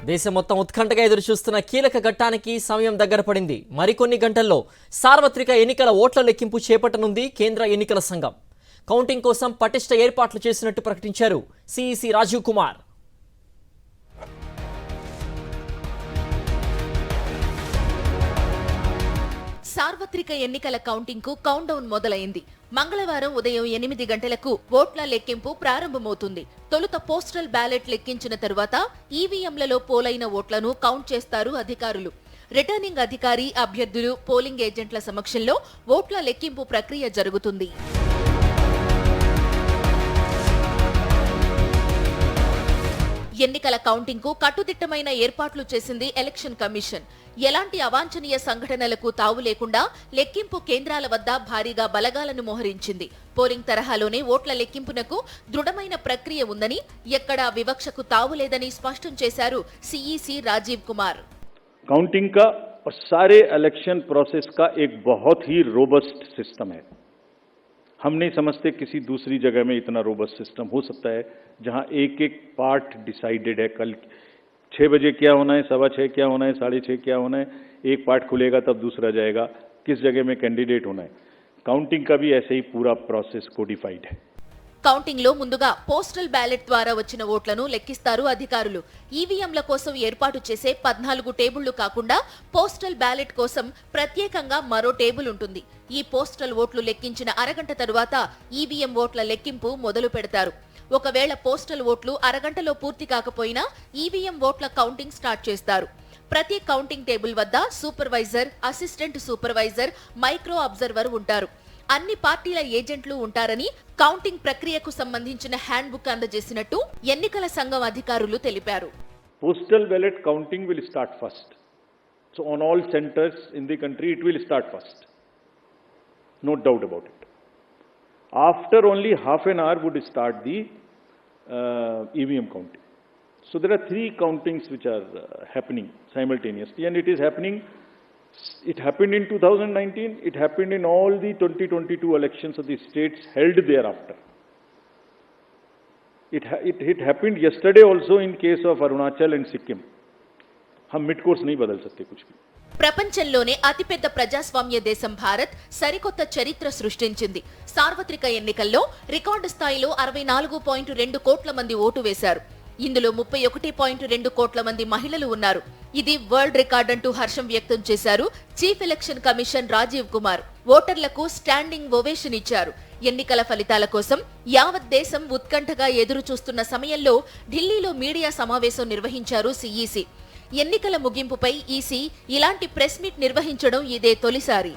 దేశం మొత్తం ఉత్కంఠగా ఎదురు చూస్తున్న కీలక ఘట్టానికి సమయం దగ్గర పడింది. మరికొన్ని గంటల్లో సార్వత్రిక ఎన్నికల ఓట్ల లెక్కింపు చేపట్టనుంది కేంద్ర ఎన్నికల సంఘం. కౌంటింగ్ కోసం పటిష్ట ఏర్పాట్లు చేసినట్టు ప్రకటించారు సిఈసి రాజీవ్ కుమార్. సార్వత్రిక ఎన్నికల కౌంటింగ్ కు కౌంట్ డౌన్ మొదలైంది. మంగళవారం ఉదయం 8 గంటలకు ఓట్ల లెక్కింపు ప్రారంభమవుతుంది. తొలుత పోస్టల్ బ్యాలెట్ లెక్కించిన తరువాత ఈవీఎంలలో పోలైన ఓట్లను కౌంట్ చేస్తారు అధికారులు. రిటర్నింగ్ అధికారి, అభ్యర్థులు, పోలింగ్ ఏజెంట్ల సమక్షంలో ఓట్ల లెక్కింపు ప్రక్రియ జరుగుతుంది. ఎన్నికల కౌంటింగ్ కు కట్టుదిట్టమైన ఏర్పాట్లు చేసింది ఎలక్షన్ కమిషన్. ఎలాంటి అవాంఛనీయ సంఘటనలకు తావు లేకుండా లెక్కింపు కేంద్రాల వద్ద భారీగా బలగాలను మోహరించింది. పోలింగ్ తరహాలోనే ఓట్ల లెక్కింపునకు దృఢమైన ప్రక్రియ ఉందని, ఎక్కడా వివక్షకు తావులేదని స్పష్టం చేశారు సిఈసి రాజీవ్ కుమార్. काउंटिंग का और सारे इलेक्शन प्रोसेस का एक बहुत ही रोबस्ट सिस्टम है. हम नहीं समझते किसी दूसरी जगह में इतना रोबस्ट सिस्टम हो सकता है जहां एक एक पार्ट डिसाइडेड है. कल 6 बजे क्या होना है, 6:15 क्या होना है, 6:30 क्या होना है, एक पार्ट खुलेगा तब दूसरा जाएगा, किस जगह में कैंडिडेट होना है. काउंटिंग का भी ऐसे ही पूरा प्रोसेस कोडिफाइड है. కౌంటింగ్ లో ముందుగా పోస్టల్ బ్యాలెట్ ద్వారా వచ్చిన ఓట్లను లెక్కిస్తారు అధికారులు. ఈవీఎంల కోసం ఏర్పాటు చేసే 14 టేబుళ్లు కాకుండా పోస్టల్ బ్యాలెట్ కోసం ప్రత్యేకంగా మరో టేబుల్ ఉంటుంది. ఈ పోస్టల్ ఓట్లు లెక్కించిన అరగంట తరువాత ఈవీఎం ఓట్ల లెక్కింపు మొదలు పెడతారు. ఒకవేళ పోస్టల్ ఓట్లు అరగంటలో పూర్తి కాకపోయినా ఈవీఎం ఓట్ల కౌంటింగ్ స్టార్ట్ చేస్తారు. ప్రతి కౌంటింగ్ టేబుల్ వద్ద supervisor, assistant supervisor, micro observer ఉంటారు. అన్ని పార్టీల ఏజెంట్లు ఉంటారని కౌంటింగ్ ప్రక్రియకు సంబంధించిన హ్యాండ్ బుక్ అందజేసినట్టు ఎన్నికల సంఘం అధికారులు తెలిపారు. Postal ballot counting will start first. So on all centers in the country it will start first. No doubt about it. After only half an hour would start the EVM counting. So there are 3 countings which are happening simultaneously, and it is happening. It happened in 2019, it happened in all the 2022 elections of the states held thereafter. It happened yesterday also in case of Arunachal and Sikkim. हम mid course नहीं बदल सकते कुछ भी. ప్రపంచంలోనే అతిపెద్ద ప్రజాస్వామ్య దేశం భారత్ సరికొత్త చరిత్ర సృష్టించింది. సార్వత్రిక ఎన్నికల్లో రికార్డు స్థాయిలో 64.2 కోట్ల మంది ఓటు వేశారు. ఇందులో 31.2 కోట్ల మంది మహిళలు ఉన్నారు. ఇది వరల్డ్ రికార్డ్ అంటూ హర్షం వ్యక్తం చేశారు chief election commission Rajiv Kumar. ఓటర్లకు స్టాండింగ్ ఓవేషన్ ఇచ్చారు. ఎన్నికల ఫలితాల కోసం యావత్ దేశం ఉత్కంఠగా ఎదురు చూస్తున్న సమయంలో ఢిల్లీలో మీడియా సమావేశం నిర్వహించారు సిఈసి. ఎన్నికల ముగింపుపై ఈసీ ఇలాంటి ప్రెస్ మీట్ నిర్వహించడం ఇదే తొలిసారి.